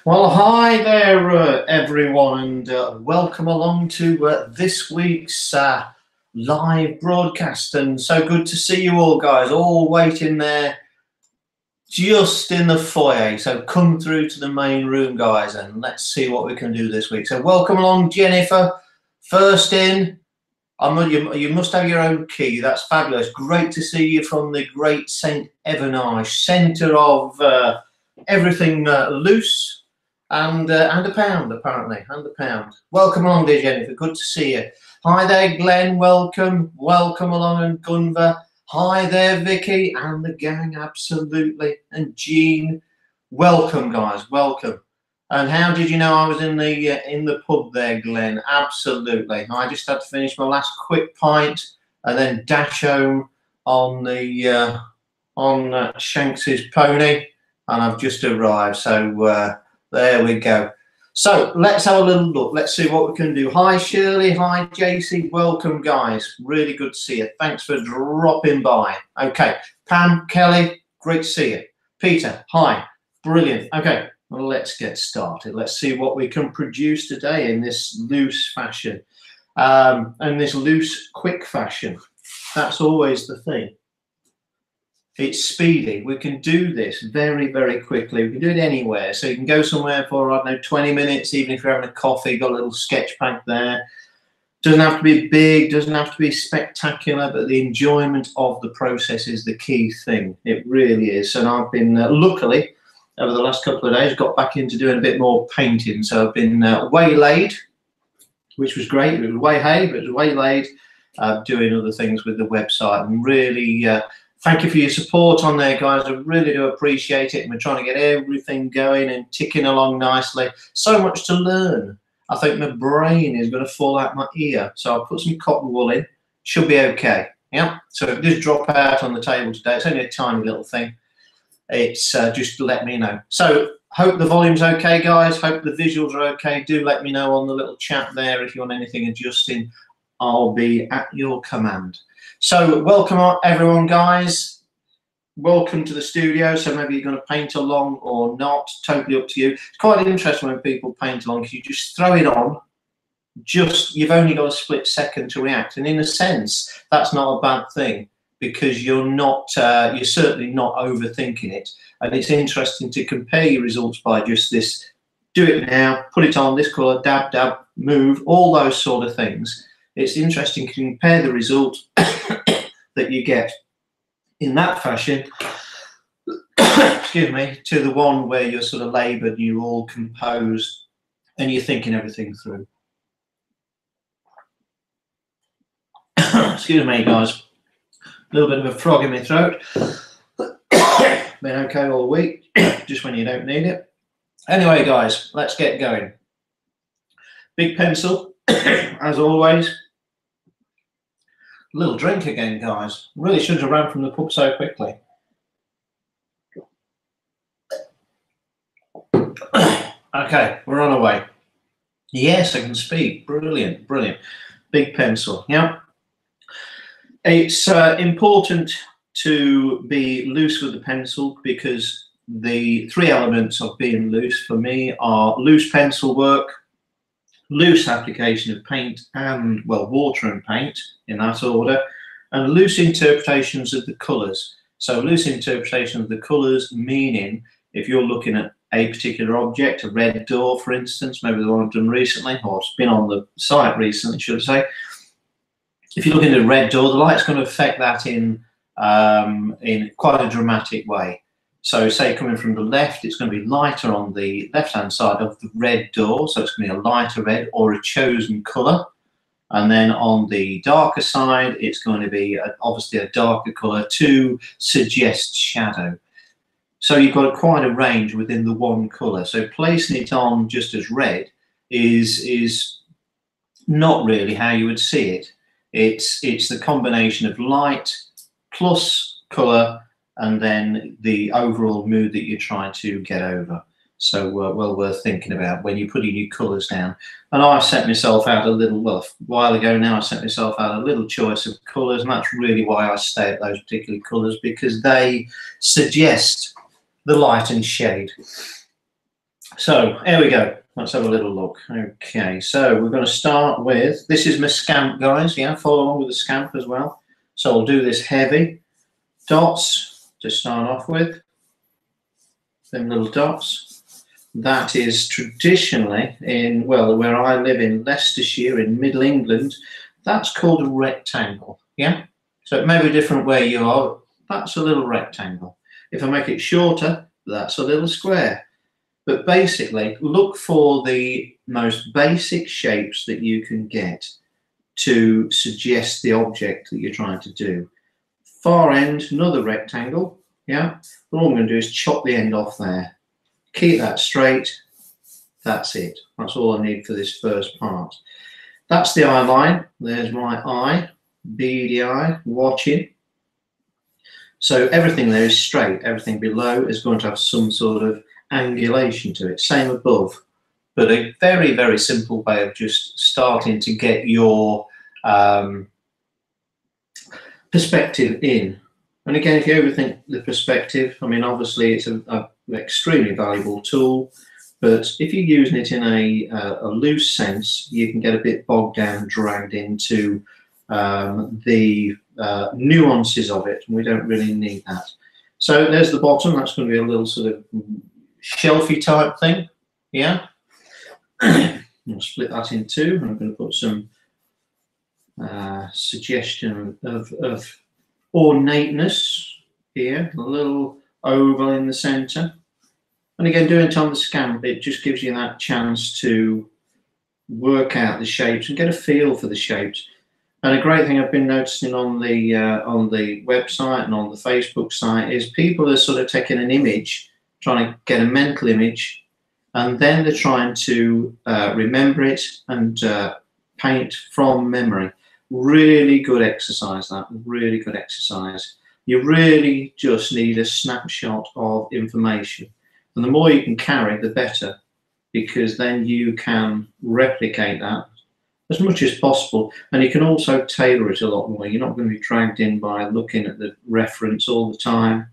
Well, hi there, everyone, and welcome along to this week's live broadcast. And so good to see you all, guys, all waiting there just in the foyer. So come through to the main room, guys, and let's see what we can do this week. So welcome along, Jennifer. First in. You must have your own key. That's fabulous. Great to see you from the great St. Evanish, centre of everything loose and a pound, apparently, and a pound. Welcome along, dear Jennifer. Good to see you. Hi there, Glenn. Welcome. Welcome along, and Gunva. Hi there, Vicky, and the gang, absolutely. And Jean. Welcome, guys. Welcome. And how did you know I was in the pub there, Glenn? Absolutely. I just had to finish my last quick pint and then dash home on the Shanks's pony, and I've just arrived. So there we go. So let's have a little look. Let's see what we can do. Hi, Shirley. Hi, JC. Welcome, guys. Really good to see you. Thanks for dropping by. Okay. Pam, Kelly, great to see you. Peter, hi. Brilliant. Okay. Well, let's get started. Let's see what we can produce today in this loose fashion, and this loose, quick fashion. That's always the thing. It's speedy. We can do this very, very quickly. We can do it anywhere. So you can go somewhere for, I don't know, 20 minutes, even if you're having a coffee, got a little sketch pack there. Doesn't have to be big, doesn't have to be spectacular, but the enjoyment of the process is the key thing. It really is. And I've been, luckily, over the last couple of days, got back into doing a bit more painting. So I've been waylaid, which was great. It was waylaid, but it was waylaid, doing other things with the website. And really, thank you for your support on there, guys. I really do appreciate it. And we're trying to get everything going and ticking along nicely. So much to learn. I think my brain is going to fall out my ear. So I'll put some cotton wool in. Should be okay. Yeah. So if it does drop out on the table today, it's only a tiny little thing. It's just to let me know. So hope the volume's okay, guys. Hope the visuals are okay. Do let me know on the little chat there if you want anything adjusting. I'll be at your command. So welcome everyone, guys. Welcome to the studio. So maybe you're going to paint along or not. Totally up to you. It's quite interesting when people paint along because you just throw it on. You've only got a split second to react, and in a sense, that's not a bad thing, because you're certainly not overthinking it. And it's interesting to compare your results by just this, do it now, put it on, this colour, dab, dab, move, all those sort of things. It's interesting to compare the result that you get in that fashion, excuse me, to the one where you're sort of laboured, you're all composed, and you're thinking everything through. Excuse me, guys. A little bit of a frog in my throat. Been okay all week, just when you don't need it. Anyway, guys, let's get going. Big pencil, as always. A little drink again, guys. Really should have ran from the pub so quickly. Okay, we're on our way. Yes, I can speak. Brilliant, brilliant. Big pencil, yeah. It's important to be loose with the pencil, because the three elements of being loose for me are loose pencil work, loose application of paint and, well, water and paint in that order, and loose interpretations of the colours. So loose interpretation of the colours, meaning if you're looking at a particular object, a red door, for instance, maybe the one I've done recently, or it's been on the site recently, should I say. If you look into a red door, the light's going to affect that in quite a dramatic way. So say coming from the left, it's going to be lighter on the left-hand side of the red door, so it's going to be a lighter red or a chosen colour. And then on the darker side, it's going to be obviously a darker colour to suggest shadow. So you've got quite a range within the one colour. So placing it on just as red is not really how you would see it. It's the combination of light plus colour and then the overall mood that you're trying to get over. So well worth thinking about when you're putting your colours down. And I've set myself out a little, well, a while ago now, I set myself out a little choice of colours, and that's really why I stay at those particular colours, because they suggest the light and shade. So here we go. Let's have a little look. Okay, so we're going to start with, this is my scamp, guys. Yeah, follow along with the scamp as well. So I'll do this heavy dots to start off with. Them little dots. That is traditionally in, well, where I live in Leicestershire in Middle England, that's called a rectangle. Yeah, so it may be different where you are. That's a little rectangle. If I make it shorter, that's a little square. But basically, look for the most basic shapes that you can get to suggest the object that you're trying to do. Far end, another rectangle. Yeah, all I'm going to do is chop the end off there. Keep that straight. That's it. That's all I need for this first part. That's the eye line. There's my eye, beady eye, watching. So everything there is straight. Everything below is going to have some sort of angulation to it. Same above. But a very, very simple way of just starting to get your perspective in. And again, if you overthink the perspective, I mean, obviously it's an extremely valuable tool, but if you're using it in a loose sense, you can get a bit bogged down, dragged into the nuances of it, and we don't really need that. So there's the bottom. That's going to be a little sort of shelfy type thing. Yeah. I'll split that in two. I'm going to put some suggestion of ornateness here, a little oval in the center. And again, doing it on the scamp, it just gives you that chance to work out the shapes and get a feel for the shapes. And a great thing I've been noticing on the website and on the Facebook site is people are sort of taking an image, trying to get a mental image, and then they're trying to remember it and paint from memory. Really good exercise, that. Really good exercise. You really just need a snapshot of information. And the more you can carry, the better, because then you can replicate that as much as possible. And you can also tailor it a lot more. You're not going to be dragged in by looking at the reference all the time.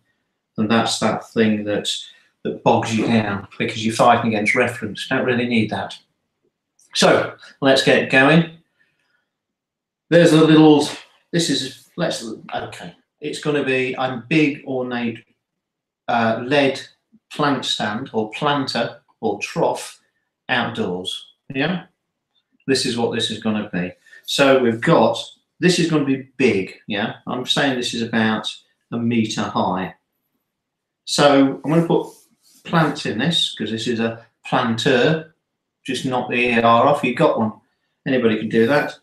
And that's that thing that bogs you down, because you're fighting against reference. Don't really need that. So let's get going. There's a little, this is, okay. It's going to be a big ornate lead plant stand or planter or trough outdoors. Yeah, this is what this is going to be. So we've got, this is going to be big. Yeah, I'm saying this is about 1 meter high. So I'm going to put plants in this because this is a planter. Just knock the ER off. You've got one. Anybody can do that.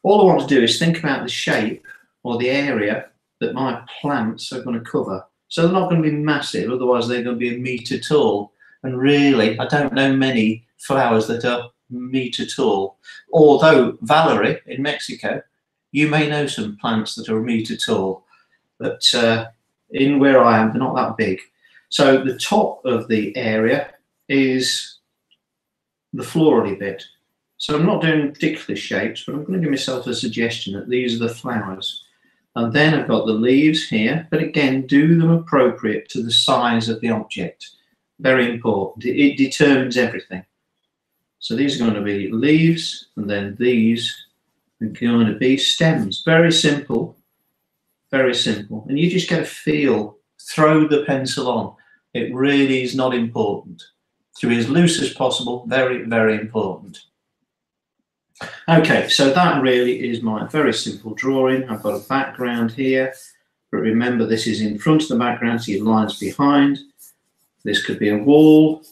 All I want to do is think about the shape or the area that my plants are going to cover. So they're not going to be massive, otherwise they're going to be 1 meter tall. And really, I don't know many flowers that are 1 meter tall. Although, Valerie, in Mexico, you may know some plants that are 1 meter tall. But in where I am, they're not that big. So the top of the area is the florally bit. So I'm not doing particular shapes, but I'm going to give myself a suggestion that these are the flowers. And then I've got the leaves here, but again, do them appropriate to the size of the object. Very important. It determines everything. So these are going to be leaves, and then these are going to be stems. Very simple, very simple. And you just get a feel. Throw the pencil on. It really is not important. To be as loose as possible, very, very important. Okay, so that really is my very simple drawing. I've got a background here, but remember this is in front of the background, so your line's behind. This could be a wall,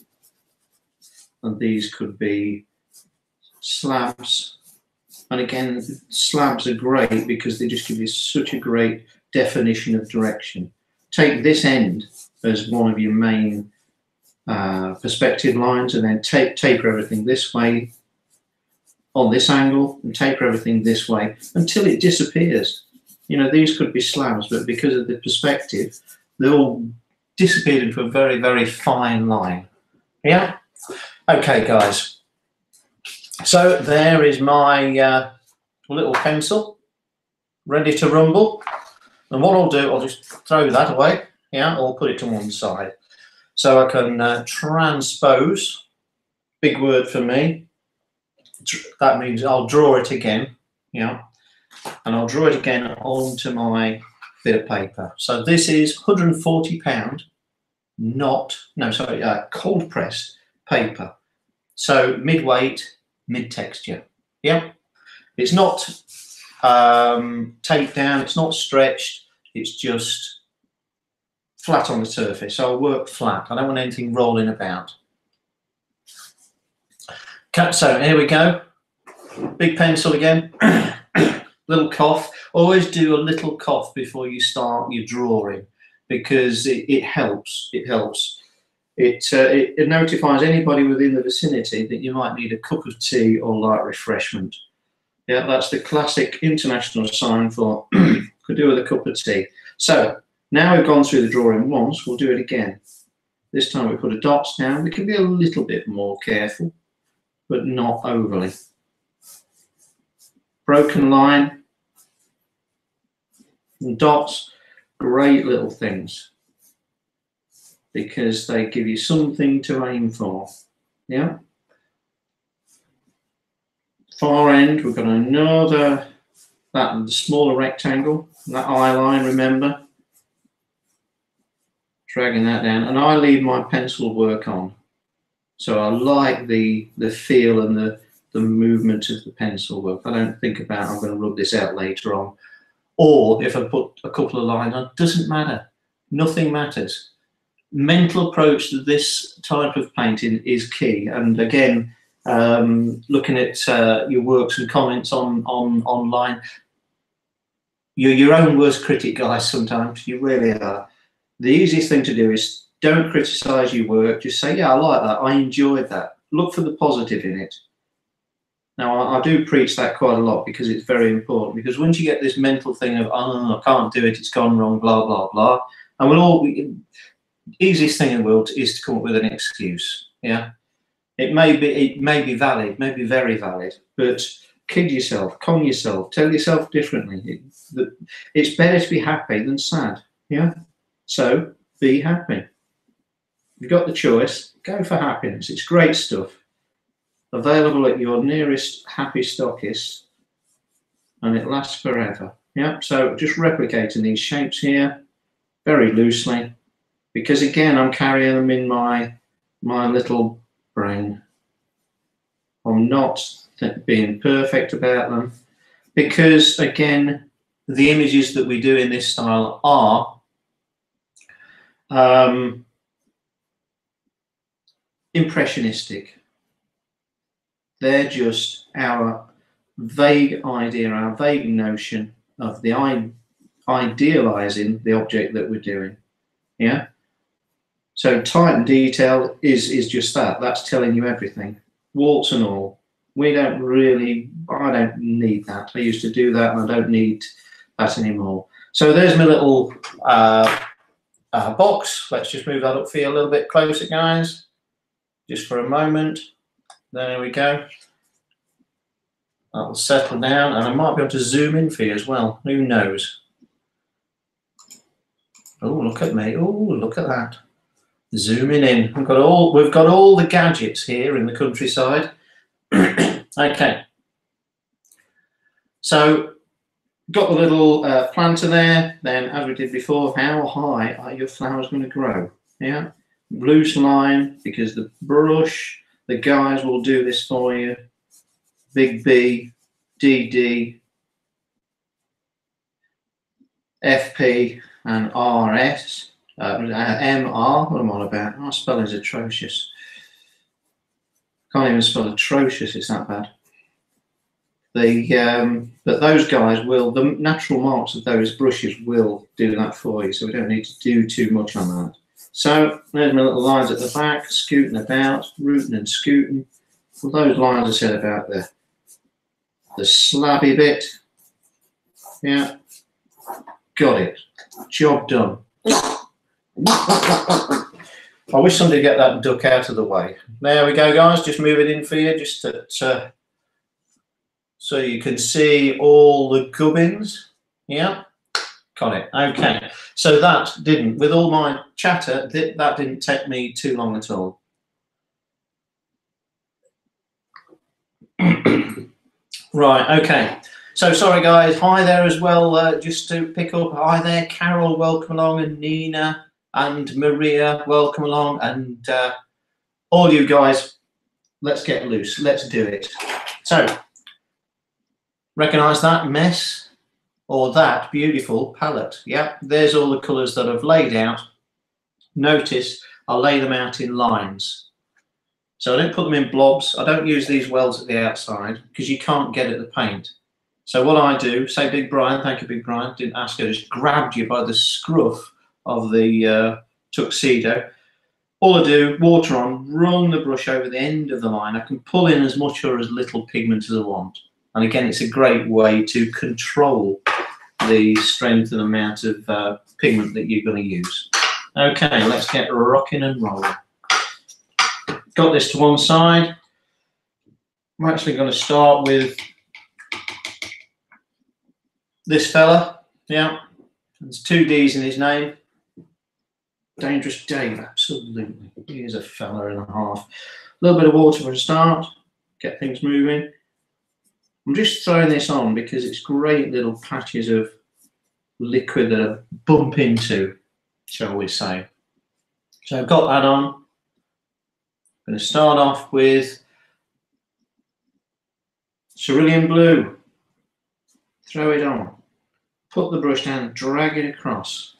and these could be slabs. And again, slabs are great because they just give you such a great definition of direction. Take this end as one of your main perspective lines, and then taper everything this way on this angle and taper everything this way until it disappears. You know, these could be slabs, but because of the perspective, they'll disappear into a very, very fine line. Yeah? Okay, guys. So there is my little pencil ready to rumble. And what I'll do, I'll just throw that away, yeah, or put it to one side. So I can transpose, big word for me. That means I'll draw it again, yeah, and I'll draw it again onto my bit of paper. So this is £140, cold pressed paper. So mid-weight, mid-texture, yeah. It's not taped down, it's not stretched, it's just flat on the surface. So I'll work flat. I don't want anything rolling about. So here we go. Big pencil again. Little cough. Always do a little cough before you start your drawing, because it helps. It helps. It notifies anybody within the vicinity that you might need a cup of tea or light refreshment. Yeah, that's the classic international sign for could do with a cup of tea. So now we've gone through the drawing once, we'll do it again. This time we put a dots down. We can be a little bit more careful, but not overly. Broken line and dots, great little things, because they give you something to aim for. Yeah. Far end, we've got another, that smaller rectangle, that eye line, remember? Dragging that down, and I leave my pencil work on. So I like the feel and the movement of the pencil work. I don't think about, I'm going to rub this out later on. Or if I put a couple of lines on, doesn't matter. Nothing matters. Mental approach to this type of painting is key. And again, looking at your works and comments online, you're your own worst critic, guys, sometimes. You really are. The easiest thing to do is don't criticise your work. Just say, yeah, I like that. I enjoyed that. Look for the positive in it. Now, I do preach that quite a lot, because it's very important. Because once you get this mental thing of, oh, I can't do it, it's gone wrong, blah, blah, blah. And easiest thing in the world is to come up with an excuse. Yeah. It may be valid, may be very valid, but kid yourself, calm yourself, tell yourself differently. It's better to be happy than sad. Yeah. So be happy. You've got the choice. Go for happiness. It's great stuff. Available at your nearest happy stockist, and it lasts forever. Yeah. So just replicating these shapes here very loosely, because again, I'm carrying them in my little brain. I'm not being perfect about them, because again, the images that we do in this style are impressionistic. They're just our vague idea, our vague notion of the idealizing the object that we're doing. Yeah. So tight and detail is just that. That's telling you everything, warts and all. I don't need that. I used to do that, and I don't need that anymore. So there's my little box. Let's just move that up for you a little bit closer, guys, just for a moment. There we go. That will settle down, and I might be able to zoom in for you as well. Who knows? Oh, look at me. Oh, look at that. Zooming in. We've got all the gadgets here in the countryside. Okay. So got the little planter there. Then, as we did before, how high are your flowers going to grow? Yeah. Loose line, because the brush, the guys will do this for you. Big B, DD, FP, and RS. MR, what am I on about? My spelling's atrocious. Can't even spell atrocious, it's that bad. But those guys will, the natural marks of those brushes will do that for you, so we don't need to do too much on that. So there's my little lines at the back, scooting about, rooting and scooting. Well, those lines I said about the slabby bit. Yeah, got it. Job done. I wish somebody would get that duck out of the way. There we go, guys. Just move it in for you, just to, so you can see all the gubbins. Yeah. Got it. Okay. So that didn't, with all my chatter, that didn't take me too long at all. Right. Okay. So sorry, guys. Hi there as well. Just to pick up. Hi there, Carol. Welcome along, and Nina and Maria. Welcome along, and all you guys. Let's get loose. Let's do it. So, recognise that mess or that beautiful palette? Yeah, there's all the colours that I've laid out. Notice I lay them out in lines. So I don't put them in blobs. I don't use these wells at the outside because you can't get at the paint. So what I do, say Big Brian, thank you Big Brian, didn't ask you, just grabbed you by the scruff of the tuxedo. All I do, water on, run the brush over the end of the line. I can pull in as much or as little pigment as I want. And again, it's a great way to control the strength and amount of pigment that you're going to use. Okay, let's get rocking and rolling. Got this to one side. I'm actually going to start with this fella. Yeah, there's 2 D's in his name. Dangerous Dave, absolutely. He is a fella and a half. A little bit of water for a start, get things moving. I'm just throwing this on because it's great little patches of liquid that I bump into, shall we say. So I've got that on. I'm going to start off with cerulean blue. Throw it on. Put the brush down, drag it across.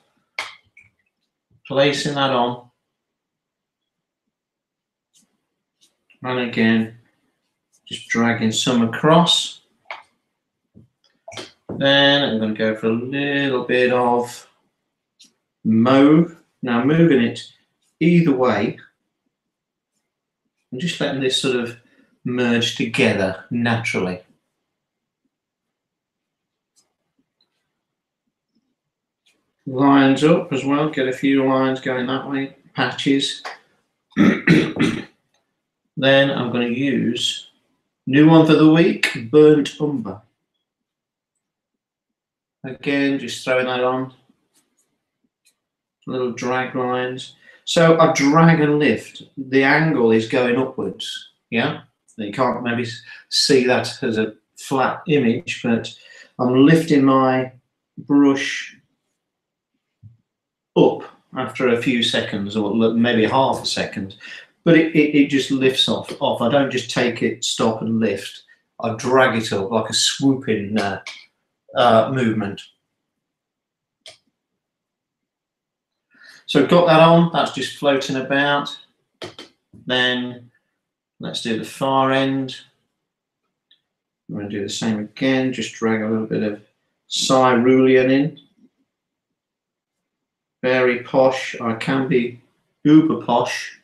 Placing that on. And again, just dragging some across. Then I'm going to go for a little bit of mauve. Now moving it either way. I'm just letting this sort of merge together naturally. Lines up as well, get a few lines going that way, patches. Then I'm going to use new one for the week, burnt umber. Again, just throwing that on. Little drag lines. So I drag and lift. The angle is going upwards. Yeah, you can't maybe see that as a flat image, but I'm lifting my brush up after a few seconds, or maybe half a second, but it just lifts off. I don't just take it, stop and lift. I drag it up like a swooping movement. So I've got that on, that's just floating about. Then let's do the far end. I'm going to do the same again, just drag a little bit of cerulean in. Very posh, I can be uber posh.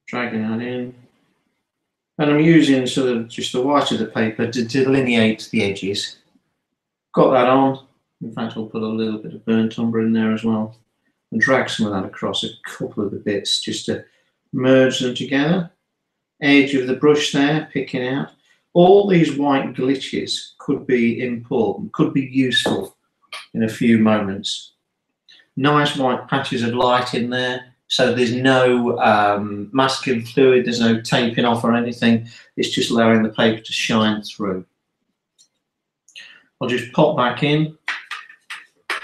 Dragging that in. And I'm using sort of just the white of the paper to delineate the edges. Got that on. In fact, I'll put a little bit of burnt umber in there as well. And drag some of that across a couple of the bits just to merge them together. Edge of the brush there, picking out. All these white glitches could be important, could be useful in a few moments. Nice white patches of light in there, so there's no masking fluid, there's no taping off or anything. It's just allowing the paper to shine through. I'll just pop back in.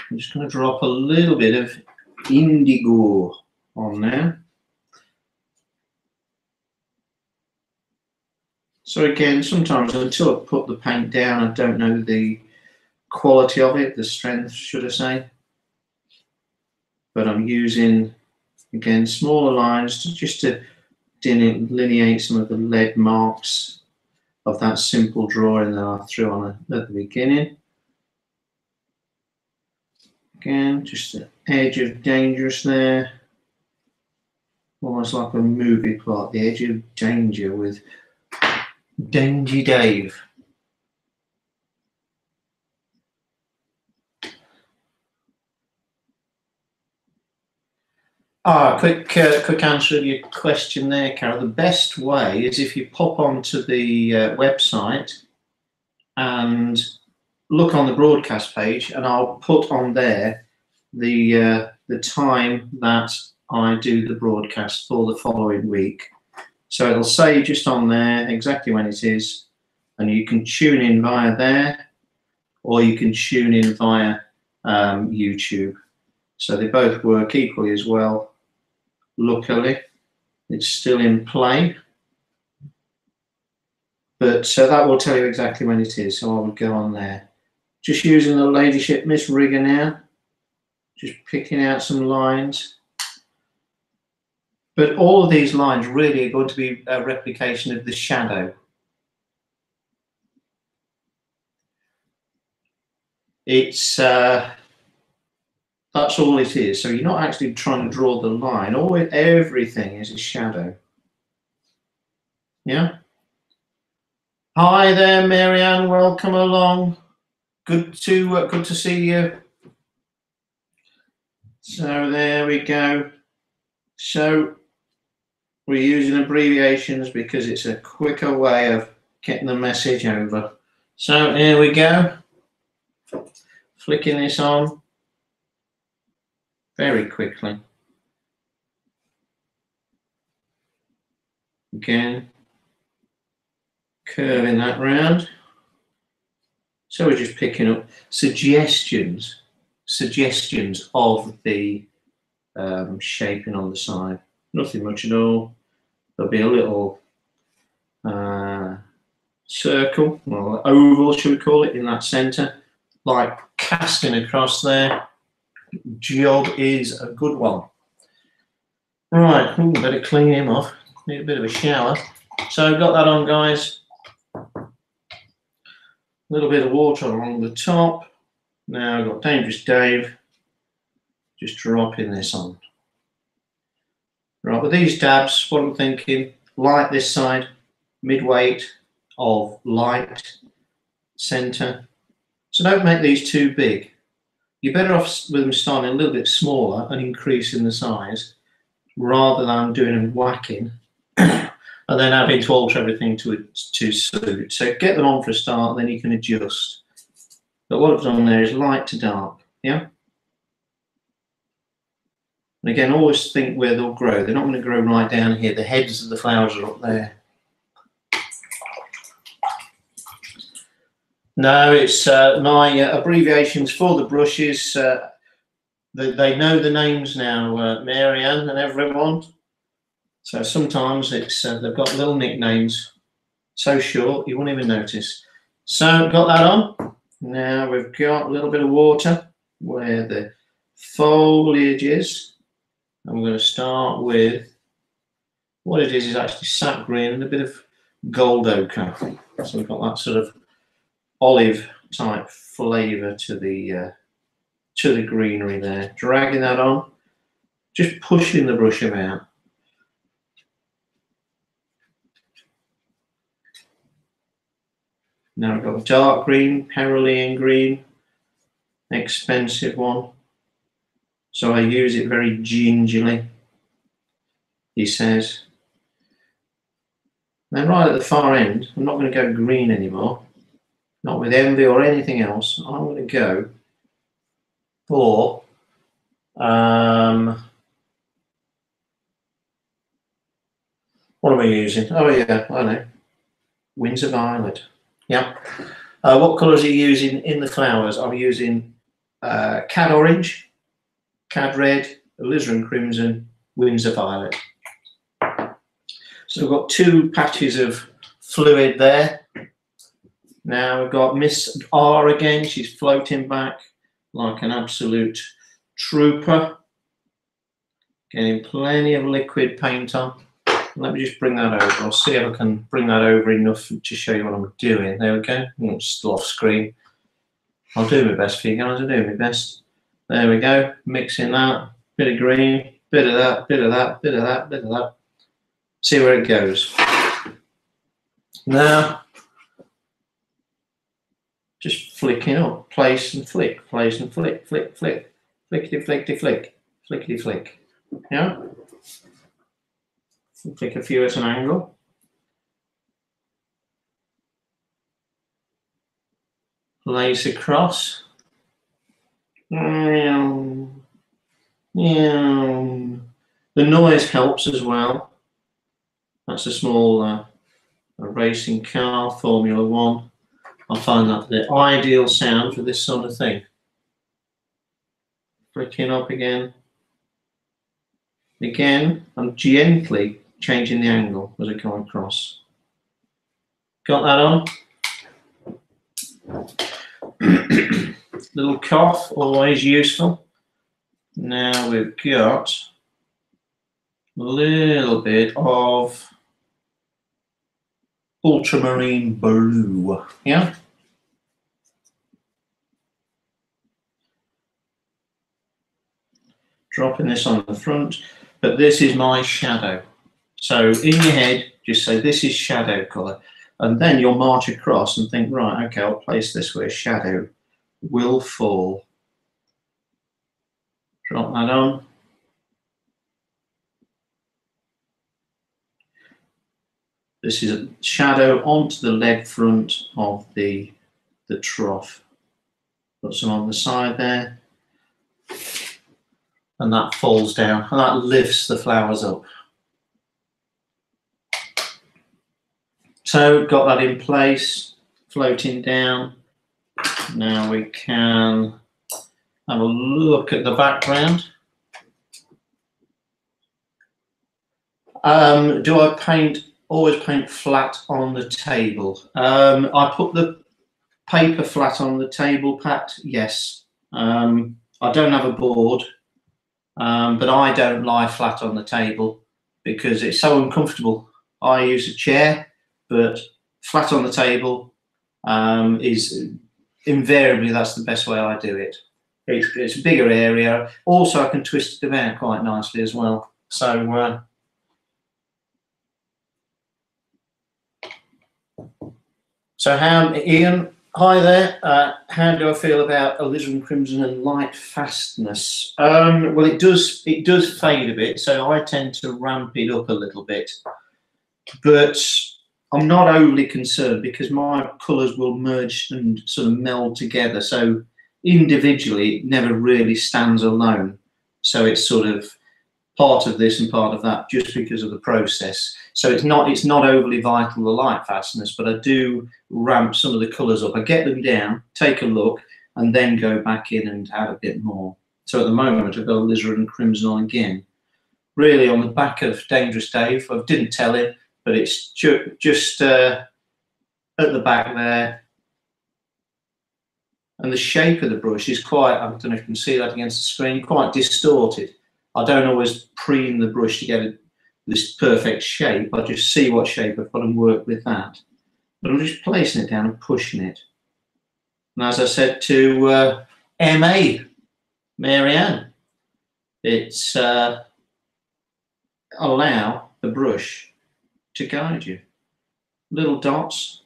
I'm just going to drop a little bit of indigo on there. So again, sometimes until I put the paint down, I don't know the quality of it, the strength, should I say. But I'm using, again, smaller lines just to delineate some of the lead marks of that simple drawing that I threw on at the beginning. Again, just the edge of dangerous there. Almost like a movie plot, the edge of danger with Dangy Dave. Quick answer to your question there, Carol. The best way is if you pop onto the website and look on the broadcast page, and I'll put on there the time that I do the broadcast for the following week. So it'll say just on there exactly when it is, and you can tune in via there, or you can tune in via YouTube. So they both work equally as well. Luckily, it's still in play. But that will tell you exactly when it is, so I will go on there. Just using the Ladyship Miss Rigger now, just picking out some lines. But all of these lines really are going to be a replication of the shadow. It's that's all it is. So you're not actually trying to draw the line. Everything is a shadow. Yeah. Hi there, Marianne. Welcome along. Good to see you. So there we go. So we're using abbreviations because it's a quicker way of getting the message over. So here we go. Flicking this on very quickly. Again, curving that round. So we're just picking up suggestions of the shaping on the side. Nothing much at all. There'll be a little circle, or oval, should we call it, in that centre, like casting across there. Job is a good one. Right, better clean him off. Need a bit of a shower. So got that on, guys. A little bit of water along the top. Now I've got Dangerous Dave just dropping this on. Right, with these dabs, what I'm thinking, light this side, mid-weight of light, centre. So don't make these too big. You're better off with them starting a little bit smaller and increasing the size, rather than doing them whacking and then having to alter everything to suit. So get them on for a start, then you can adjust. But what I've done there is light to dark, yeah? And again, always think where they'll grow. They're not going to grow right down here. The heads of the flowers are up there. No, it's my abbreviations for the brushes. They know the names now, Marianne and everyone. So sometimes it's they've got little nicknames so short you won't even notice. So got that on. Now we've got a little bit of water where the foliage is. I'm going to start with what it is actually sap green and a bit of gold ochre. So we've got that sort of olive type flavour to the greenery there. Dragging that on, just pushing the brush about. Now I've got a dark green, Perulian green, expensive one. So I use it very gingerly, he says. Then right at the far end, I'm not going to go green anymore, not with envy or anything else. I'm going to go for what am I using? Oh yeah, I know. Windsor Violet. Yeah. What colours are you using in the flowers? I'm using Cad Orange, Cad Red, Alizarin Crimson, Windsor Violet. So we've got two patches of fluid there. Now we've got Miss R again. She's floating back like an absolute trooper. Getting plenty of liquid paint on. Let me just bring that over. I'll see if I can bring that over enough to show you what I'm doing. There we go. It's still off screen. I'll do my best for you guys. I'll do my best. There we go. Mixing that. Bit of green. Bit of that. Bit of that. Bit of that. Bit of that. See where it goes. Now, just flicking up. Place and flick. Place and flick. Flick, flick. Flickety, flickety, flick. Flickety, flick. Yeah? Flick a few at an angle. place across. The noise helps as well. That's a small a racing car, Formula One. I find that the ideal sound for this sort of thing. Flicking up again. Again, I'm gently changing the angle as I come across. Got that on? Little cough, always useful. Now we've got a little bit of ultramarine blue, yeah? Dropping this on the front, but this is my shadow. So in your head, just say this is shadow colour, and then you'll march across and think, right, okay, I'll place this where shadow will fall. Drop that on. This is a shadow onto the lead front of the trough. Put some on the side there. And that falls down, and that lifts the flowers up. So got that in place, floating down. Now we can have a look at the background. Do I always paint flat on the table? I put the paper flat on the table, Pat, yes. I don't have a board, but I don't lie flat on the table because it's so uncomfortable. I use a chair, but flat on the table is invariably, that's the best way I do it. It's a bigger area. Also, I can twist it about quite nicely as well. So, how, Ian, hi there. How do I feel about alizarin crimson and light fastness? Well, it does fade a bit, so I tend to ramp it up a little bit. But I'm not overly concerned because my colours will merge and sort of meld together. So individually, it never really stands alone. So it's sort of part of this and part of that just because of the process. So it's not overly vital, the light fastness, but I do ramp some of the colours up. I get them down, take a look, and then go back in and add a bit more. So at the moment, I've got alizarin crimson on again. Really on the back of Dangerous Dave. I didn't tell him, but it's just at the back there. And the shape of the brush is quite, I don't know if you can see that against the screen, quite distorted. I don't always preen the brush to get this perfect shape. I just see what shape I've got and work with that. But I'm just placing it down and pushing it. And as I said to Marianne, it's allow the brush to guide you. Little dots.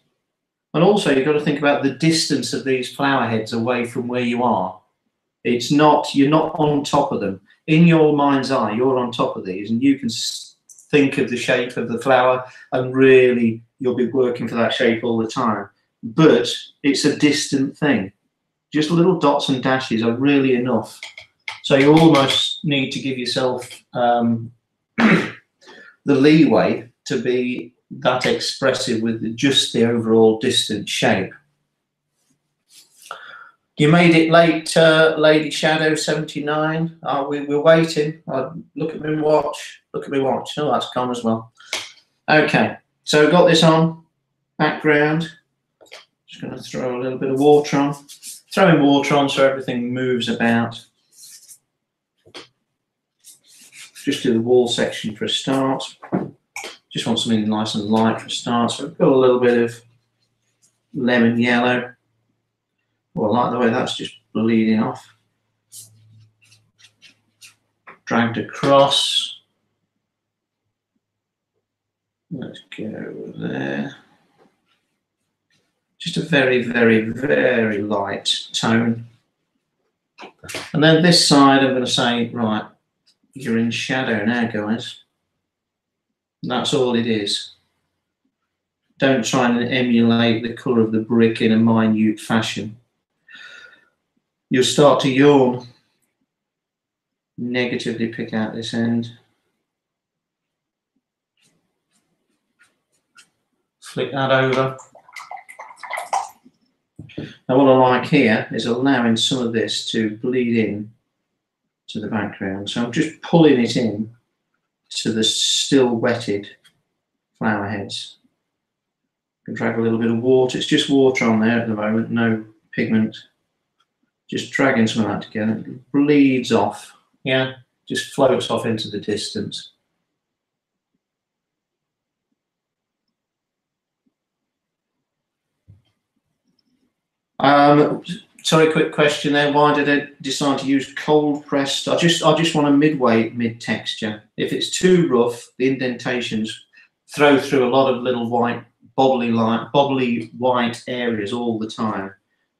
And also you've got to think about the distance of these flower heads away from where you are. It's not, you're not on top of them. In your mind's eye, you're on top of these and you can think of the shape of the flower and really you'll be working for that shape all the time. But it's a distant thing. Just little dots and dashes are really enough. So you almost need to give yourself the leeway to be that expressive with just the overall distant shape. You made it late, Lady Shadow 79. We're waiting. Look at me watch. Look at me watch. Oh, that's gone as well. Okay, so got this on background. Just going to throw a little bit of water on. Throwing water on so everything moves about. Just do the wall section for a start. Just want something nice and light for a start. So I've got a little bit of lemon yellow. Well, I like the way that's just bleeding off. Dragged across. Let's go there. Just a very, very, very light tone. And then this side, I'm going to say, right, you're in shadow now, guys. And that's all it is. Don't try and emulate the colour of the brick in a minute fashion. you'll start to yawn. Negatively pick out this end. Flick that over. Now what I like here is allowing some of this to bleed in to the background. So I'm just pulling it in to the still wetted flower heads. You can drag a little bit of water. It's just water on there at the moment, no pigment. Just dragging some of that together. It bleeds off, yeah, just floats off into the distance. Sorry, quick question there. Why did I decide to use cold pressed? I just want a mid texture. If it's too rough, the indentations throw through a lot of little white bobbly white areas all the time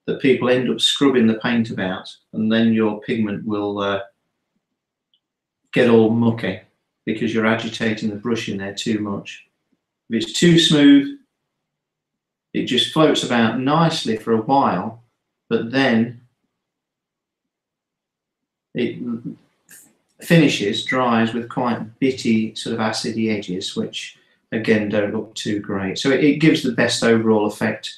that people end up scrubbing the paint about, and then your pigment will get all mucky because you're agitating the brush in there too much. If it's too smooth, it just floats about nicely for a while, but then it finishes, dries with quite bitty, sort of acidy edges, which again don't look too great. So it gives the best overall effect,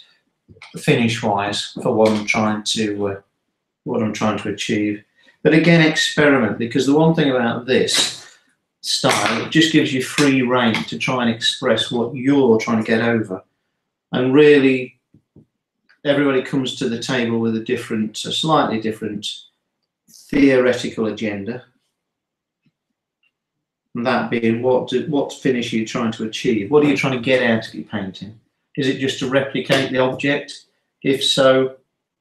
finish-wise, for what I'm trying to achieve. But again, experiment, because the one thing about this style, it just gives you free rein to try and express what you're trying to get over. And really, everybody comes to the table with a slightly different theoretical agenda. And that being, what finish are you trying to achieve? What are you trying to get out of your painting? Is it just to replicate the object? If so,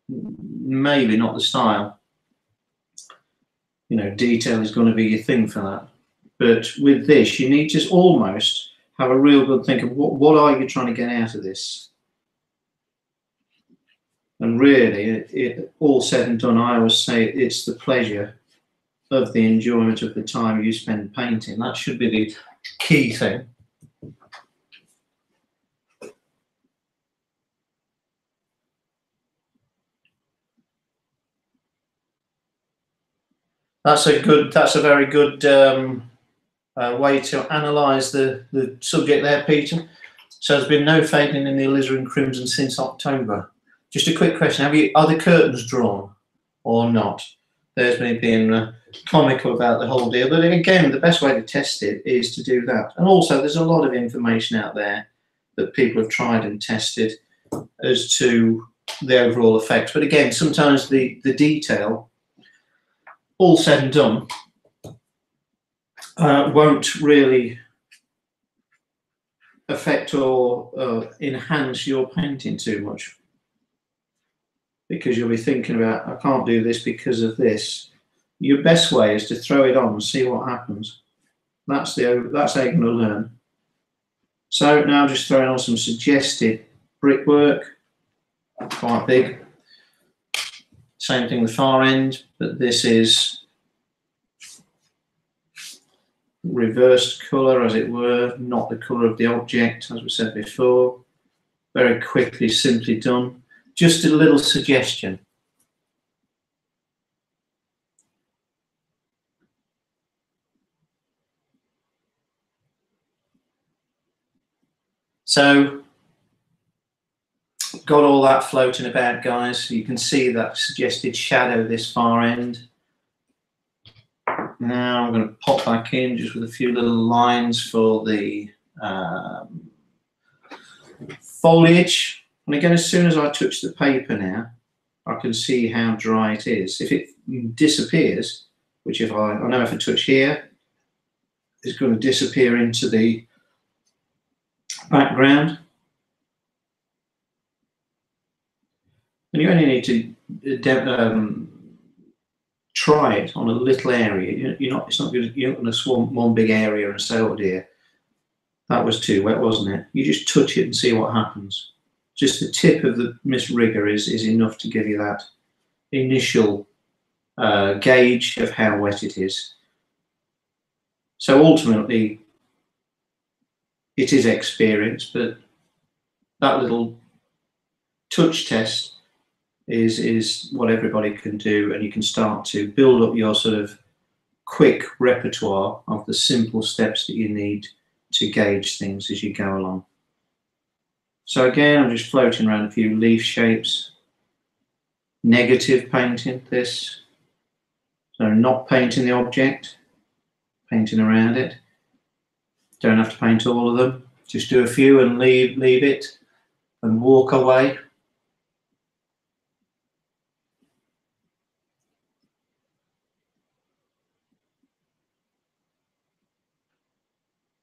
maybe not the style. You know, detail is going to be your thing for that. But with this, you need to almost have a real good think of what are you trying to get out of this? And really, all said and done, I always say it's the pleasure of the enjoyment of the time you spend painting. That should be the key thing. That's a very good way to analyse the subject there, Peter. So there's been no fading in the alizarin crimson since October. Just a quick question: are the curtains drawn or not? There's me being comical about the whole deal, but again, the best way to test it is to do that. And also, there's a lot of information out there that people have tried and tested as to the overall effects. But again, sometimes the detail, all said and done, won't really affect or enhance your painting too much, because you'll be thinking about, I can't do this because of this. Your best way is to throw it on and see what happens. That's how you're going to learn. So now just throwing on some suggested brickwork, quite big. Same thing the far end, but this is reversed colour, as it were, not the colour of the object, as we said before. Very quickly, simply done. Just a little suggestion. So, got all that floating about, guys. You can see that suggested shadow this far end. Now I'm going to pop back in just with a few little lines for the foliage. And again, as soon as I touch the paper now, I can see how dry it is. If it disappears, which I know if I touch here, it's going to disappear into the background. And you only need to try it on a little area. You're not going to swamp one big area and say, oh dear, that was too wet, wasn't it? You just touch it and see what happens. Just the tip of the mist rigger is enough to give you that initial gauge of how wet it is. So ultimately, it is experience, but that little touch test is what everybody can do, and you can start to build up your sort of quick repertoire of the simple steps that you need to gauge things as you go along. So again, I'm just floating around a few leaf shapes. Negative painting this. So not painting the object, painting around it. Don't have to paint all of them. Just do a few and leave it and walk away.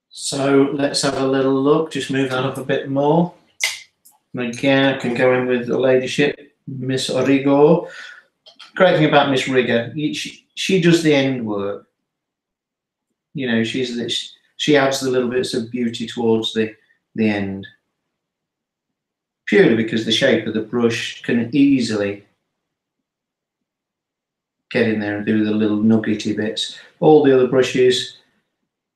So let's have a little look, just move that up a bit more. And again, I can go in with the ladyship, Miss Origo. Great thing about Miss Rigger, she does the end work. You know, she adds the little bits of beauty towards the end. Purely because the shape of the brush can easily get in there and do the little nuggety bits. All the other brushes,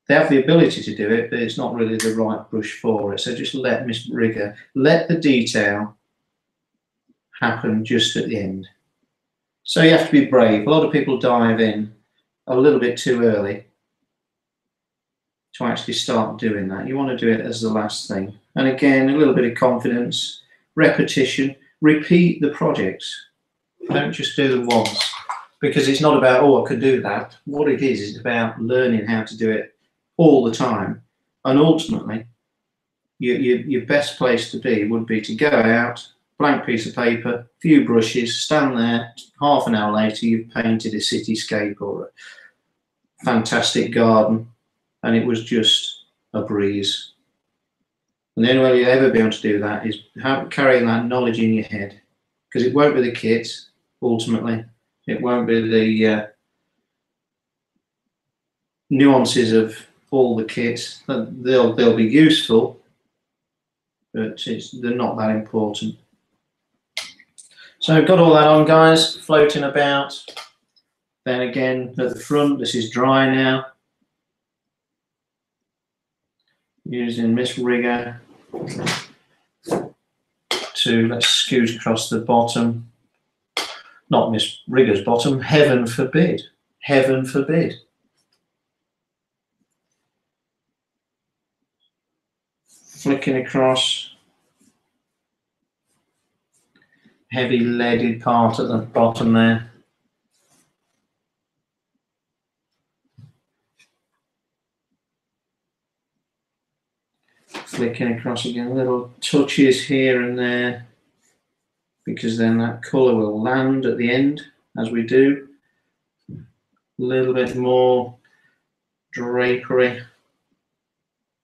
they have the ability to do it, but it's not really the right brush for it. So just let Miss Rigger, let the detail happen just at the end. So you have to be brave. A lot of people dive in a little bit too early to actually start doing that. You want to do it as the last thing. And again, a little bit of confidence, repetition, repeat the projects. Don't just do them once, because it's not about, oh, I could do that. What it is about learning how to do it all the time. And ultimately, your best place to be would be to go out, blank piece of paper, few brushes, stand there, half an hour later you've painted a cityscape or a fantastic garden, and it was just a breeze. And the only way you'll ever be able to do that is carrying that knowledge in your head, because it won't be the kit, ultimately. It won't be the nuances of all the kits. They'll be useful, but they're not that important. So I've got all that on, guys, floating about. Then again, at the front, this is dry now. Using Miss Rigger to, let's scoot across the bottom. Not Miss Rigger's bottom, heaven forbid. Heaven forbid. Flicking across. Heavy leaded part at the bottom there. Flicking across again, little touches here and there, because then that colour will land at the end as we do. A little bit more drapery,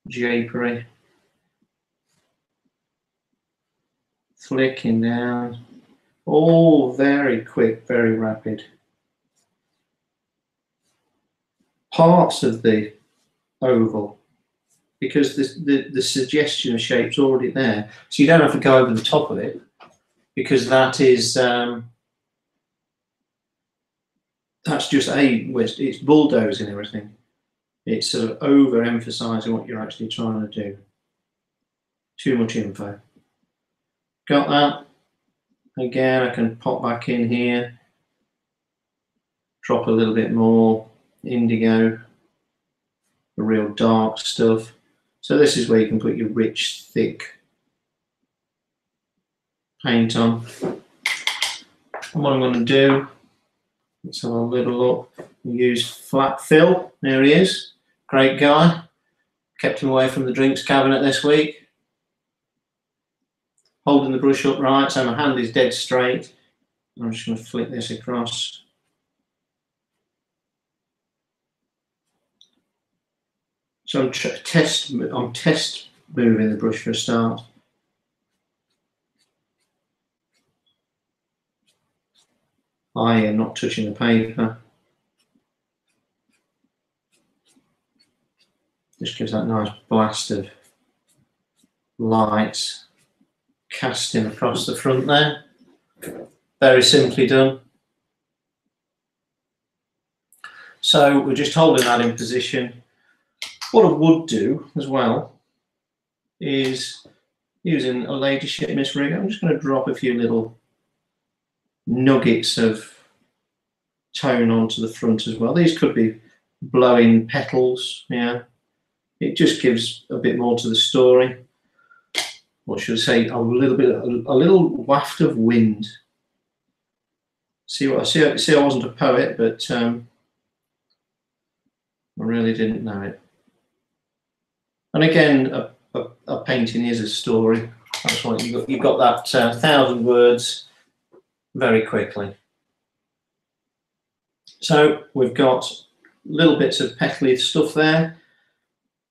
japery. Flicking down, all very quick, very rapid. Parts of the oval, because the suggestion of shape's already there, so you don't have to go over the top of it, because that is that's just it's bulldozing everything. It's sort of overemphasizing what you're actually trying to do. Too much info. Got that? Again, I can pop back in here, drop a little bit more indigo, the real dark stuff. So this is where you can put your rich, thick paint on. And what I'm going to do, let's have a little look. Use Flat Phil. There he is. Great guy. Kept him away from the drinks cabinet this week. Holding the brush upright, so my hand is dead straight. I'm just going to flick this across. So I'm test moving the brush for a start. I am not touching the paper. Just gives that nice blast of light casting across the front there. Very simply done. So we're just holding that in position. What I would do as well is, using a ladyship Miss Rigger, I'm just going to drop a few little nuggets of tone onto the front as well. These could be blowing petals, yeah. It just gives a bit more to the story. What should I say? A little waft of wind. See what I see? See, I wasn't a poet, but I really didn't know it. And again, a painting is a story. That's why you got that 1,000 words very quickly. So we've got little bits of petally stuff there.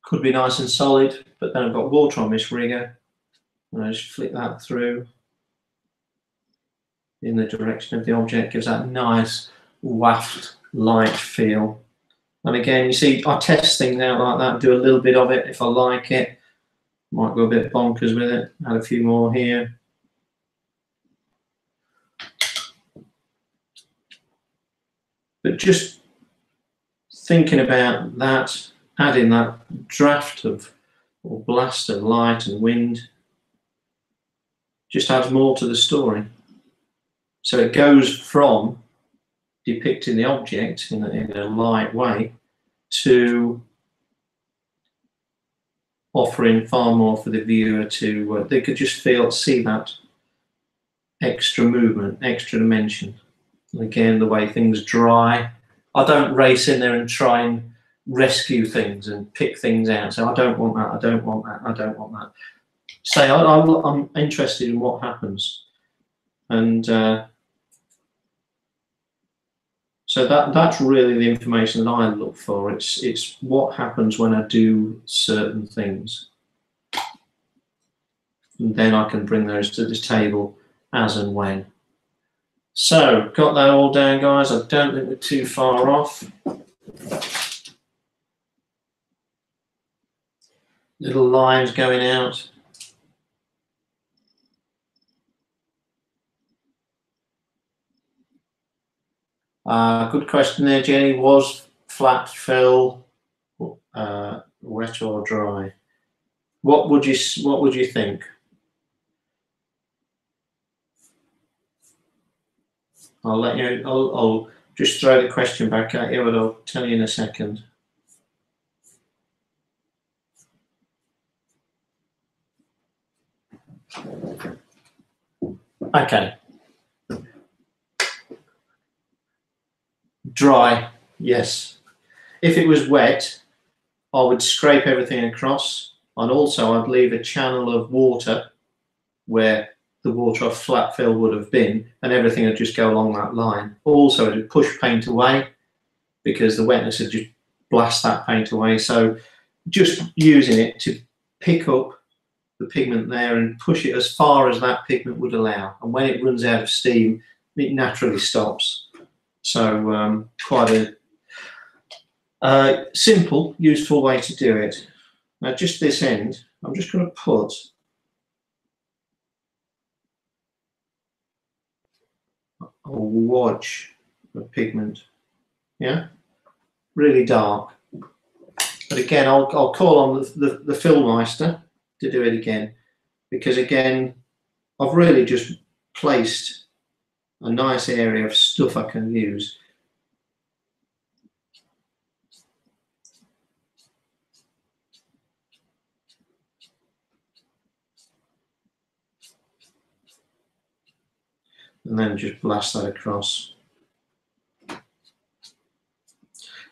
Could be nice and solid, but then I've got water on this rigger. And I just flick that through in the direction of the object, gives that nice waft light feel. And again, you see, I test things out like that, do a little bit of it if I like it. Might go a bit bonkers with it, add a few more here. But just thinking about that, adding that draft of or blast of light and wind, just adds more to the story. So it goes from depicting the object in a light way to offering far more for the viewer to, they could just see that extra movement, extra dimension. And again, the way things dry. I don't race in there and try and rescue things and pick things out. So I don't want that, I don't want that, I don't want that. Say, I'm interested in what happens. And so that's really the information that I look for. It's what happens when I do certain things. And then I can bring those to the table as and when. So, got that all down, guys. I don't think we're too far off. Little lines going out. Good question there, Jenny. Was flat fill wet or dry? What would you think? I'll let you. I'll just throw the question back at you, but I'll tell you in a second. Okay. Dry, yes. If it was wet, I would scrape everything across, and also I'd leave a channel of water where the water of flat fill would have been, and everything would just go along that line. Also, it would push paint away because the wetness would just blast that paint away. So just using it to pick up the pigment there and push it as far as that pigment would allow. And when it runs out of steam, it naturally stops. So quite a simple, useful way to do it. Now just this end, I'm just going to put a wodge of pigment, yeah, really dark. But again, I'll call on the Filmeister to do it again, because again, I've really just placed a nice area of stuff I can use. And then just blast that across.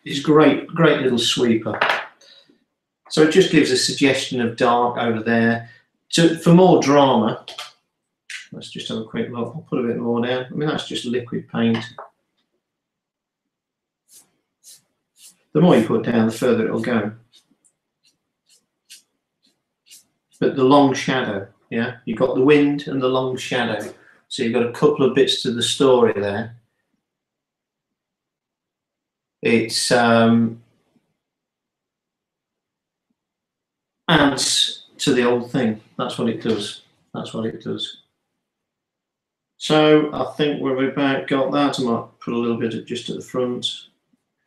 It's great little sweeper. So it just gives a suggestion of dark over there. So for more drama, let's just have a quick look. I'll put a bit more down. I mean, that's just liquid paint. The more you put down, the further it'll go. But the long shadow, yeah, you've got the wind and the long shadow. So you've got a couple of bits to the story there. It's adds to the old thing. That's what it does. That's what it does. So I think we've about got that. I might put a little bit just at the front,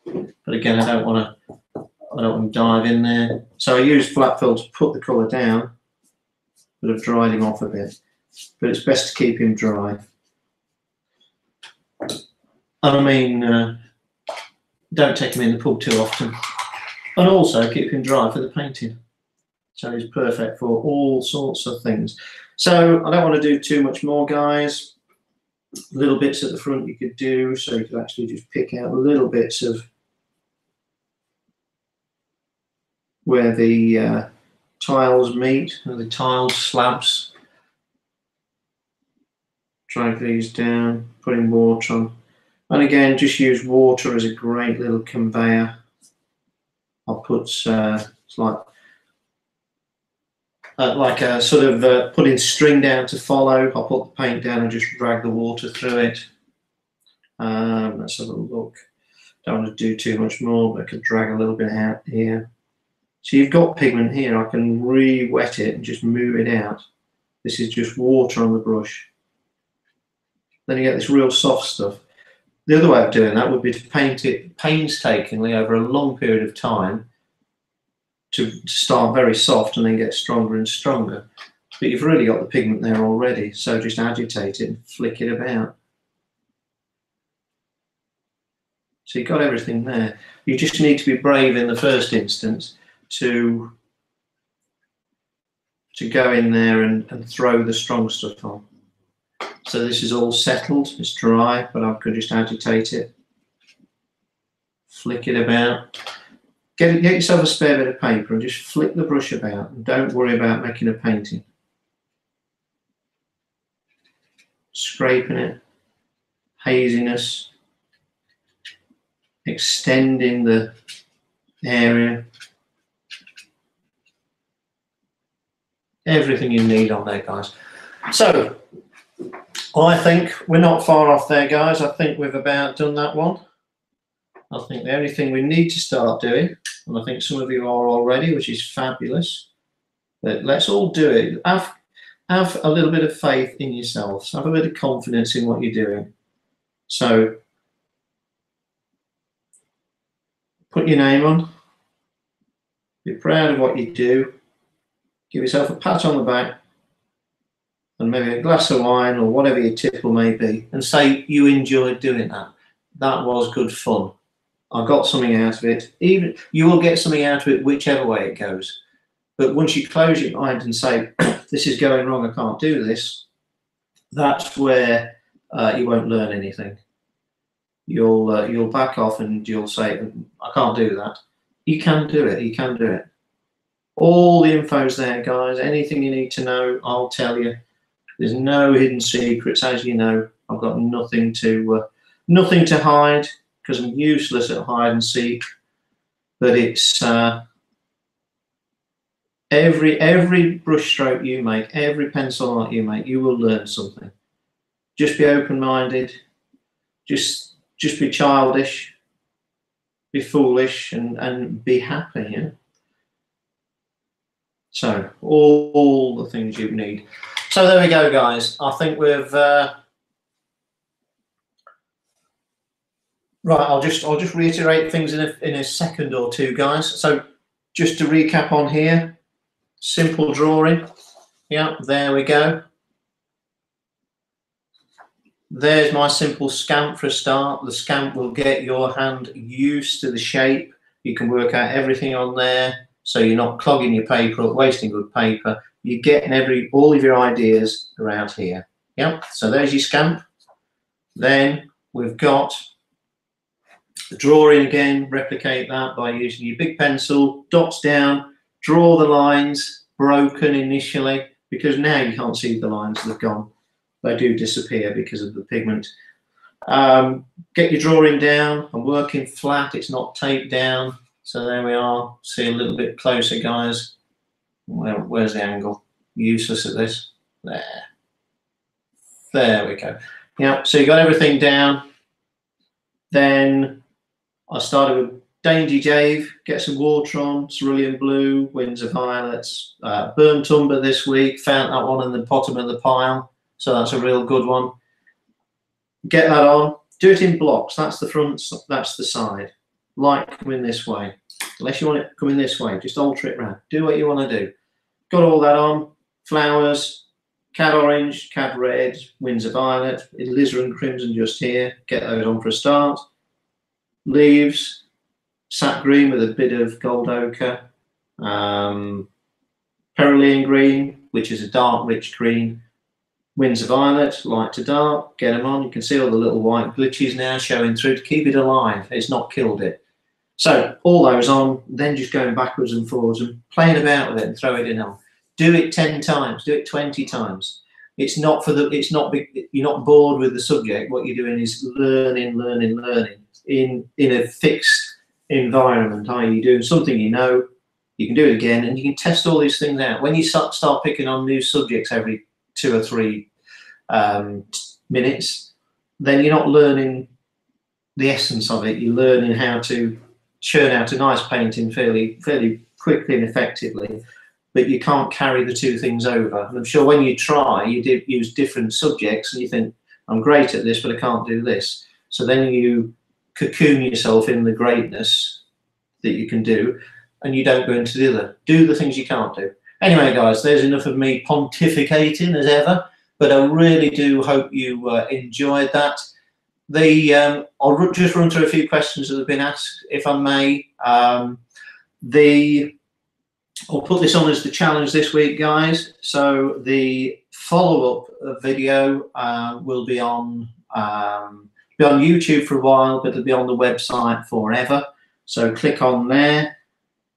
but again, I don't want to dive in there. So I use flat fill to put the colour down, but I've dried him off a bit. But it's best to keep him dry. And I mean, don't take him in the pub too often. And also keep him dry for the painting. So he's perfect for all sorts of things. So I don't want to do too much more, guys. Little bits at the front you could do, so you could actually just pick out little bits of where the tiles meet, or the tiled slabs. Drag these down, put in water on. And again, just use water as a great little conveyor. I'll put, it's like a sort of putting string down to follow. I'll put the paint down and just drag the water through it. Let's have a look. Don't want to do too much more, but I could drag a little bit out here. So you've got pigment here. I can re-wet it and just move it out. This is just water on the brush. Then you get this real soft stuff. The other way of doing that would be to paint it painstakingly over a long period of time to start very soft and then get stronger and stronger. But you've really got the pigment there already, so just agitate it and flick it about. So you've got everything there. You just need to be brave in the first instance to go in there and throw the strong stuff on. So this is all settled, it's dry, but I could just agitate it, flick it about. Get yourself a spare bit of paper and just flick the brush about and don't worry about making a painting. Scraping it, haziness, extending the area. Everything you need on there, guys. So I think we're not far off there, guys. I think we've about done that one. I think the only thing we need to start doing, and I think some of you are already, which is fabulous, but let's all do it. Have a little bit of faith in yourselves. Have a bit of confidence in what you're doing. So put your name on. Be proud of what you do. Give yourself a pat on the back and maybe a glass of wine or whatever your tipple may be, and say you enjoyed doing that. That was good fun. I got something out of it. Even you will get something out of it whichever way it goes. But once you close your mind and say, this is going wrong, I can't do this, that's where you won't learn anything. You'll back off and you'll say, I can't do that. You can do it. You can do it. All the info's there, guys. Anything you need to know, I'll tell you. There's no hidden secrets, as you know. I've got nothing to hide because I'm useless at hide and seek. But it's every brush stroke you make, every pencil art you make, you will learn something. Just be open-minded. Just be childish. Be foolish and be happy. Yeah? So all the things you need. So there we go, guys. I think we've right. I'll just reiterate things in a second or two, guys. So just to recap on here, simple drawing. Yeah, there we go. There's my simple scamp for a start. The scamp will get your hand used to the shape. You can work out everything on there, so you're not clogging your paper or wasting good paper. You're getting all of your ideas around here. Yeah, so there's your scamp. Then we've got the drawing again. Replicate that by using your big pencil, dots down, draw the lines, broken initially, because now you can't see the lines that have gone. They do disappear because of the pigment. Get your drawing down. I'm working flat, it's not taped down. So there we are. See a little bit closer, guys. Where's the angle? Useless at this. There we go. Yeah, so you got everything down. Then I started with Dainty Dave, get some water on, cerulean blue, winds of violets, burnt umber this week, found that one in the bottom of the pile. So that's a real good one. Get that on, do it in blocks. That's the front, that's the side. Light coming this way. Unless you want it coming this way, just alter it around. Do what you want to do. Got all that on, flowers, Cad orange, cad red, Windsor violet, alizarin crimson just here. Get those on for a start. Leaves, sap green with a bit of gold ochre. Perolean green, which is a dark, rich green. Windsor violet, light to dark. Get them on. You can see all the little white glitches now showing through to keep it alive. It's not killed it. So all those on, then just going backwards and forwards and playing about with it and throw it in on. Do it 10 times, do it 20 times. It's not for the, it's not, you're not bored with the subject. What you're doing is learning in a fixed environment. i.e. you're doing something you know, you can do it again, and you can test all these things out. When you start picking on new subjects every 2 or 3 minutes, then you're not learning the essence of it. You're learning how to churn out a nice painting fairly quickly and effectively, but you can't carry the two things over. And I'm sure when you try, you use different subjects and you think, I'm great at this, but I can't do this. So then you cocoon yourself in the greatness that you can do, and you don't go into the other. Do the things you can't do. Anyway, guys, there's enough of me pontificating as ever, but I really do hope you enjoyed that. I'll just run through a few questions that have been asked, if I may. I'll put this on as the challenge this week, guys. So the follow-up video will be on YouTube for a while, but it'll be on the website forever. So click on there.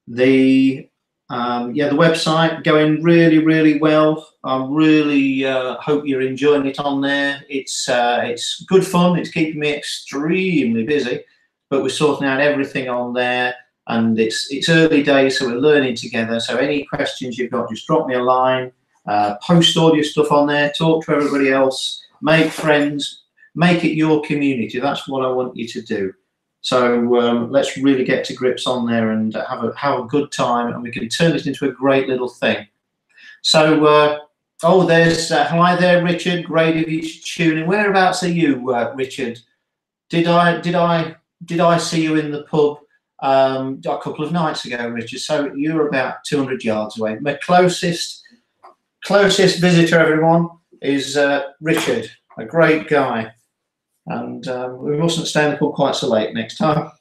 The website going really well. I really hope you're enjoying it on there. It's good fun. It's keeping me extremely busy, but we're sorting out everything on there. And it's early days, so we're learning together. So any questions you've got, just drop me a line, post all your stuff on there, talk to everybody else, make friends, make it your community. That's what I want you to do. So let's really get to grips on there and have a good time, and we can turn it into a great little thing. So, there's hi there, Richard. Great of you to tune in. Whereabouts are you, Richard? Did I see you in the pub a couple of nights ago, Richard? So you're about 200 yards away. My closest visitor, everyone, is Richard, a great guy. And we mustn't stay in the pub quite so late next time,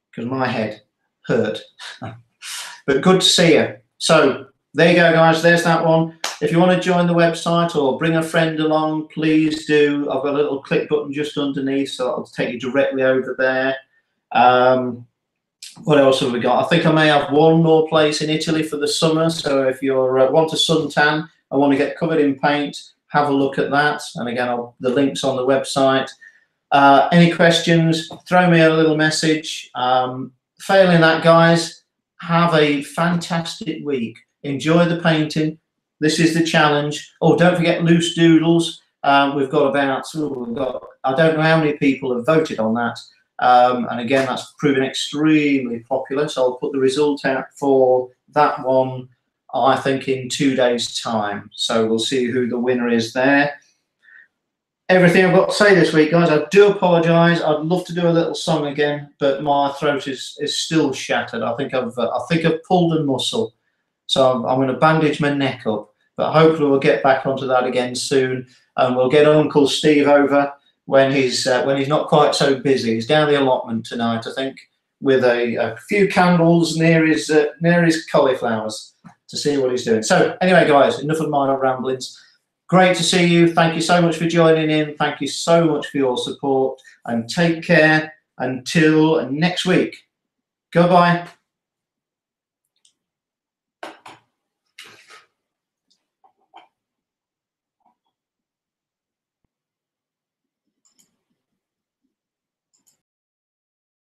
because my head hurt. But good to see you. So there you go, guys. There's that one. If you want to join the website or bring a friend along, please do. I've got a little click button just underneath, so that'll take you directly over there. What else have we got? I think I may have one more place in Italy for the summer. So if you want a suntan, I want to get covered in paint, have a look at that. And again, the link's on the website. Any questions, throw me a little message. Failing that, guys, have a fantastic week. Enjoy the painting. This is the challenge. Oh, don't forget loose doodles. We've got about, I don't know how many people have voted on that. And again, that's proven extremely popular. So I'll put the result out for that one, I think, in 2 days' time. So we'll see who the winner is there. Everything I've got to say this week, guys. I do apologise. I'd love to do a little song again, but my throat is still shattered. I think I've pulled a muscle, so I'm going to bandage my neck up. But hopefully we'll get back onto that again soon, and we'll get Uncle Steve over when he's not quite so busy. He's down the allotment tonight, I think, with a few candles near his cauliflowers to see what he's doing. So anyway, guys, enough of my ramblings. Great to see you. Thank you so much for joining in. Thank you so much for your support, and take care until next week. Goodbye.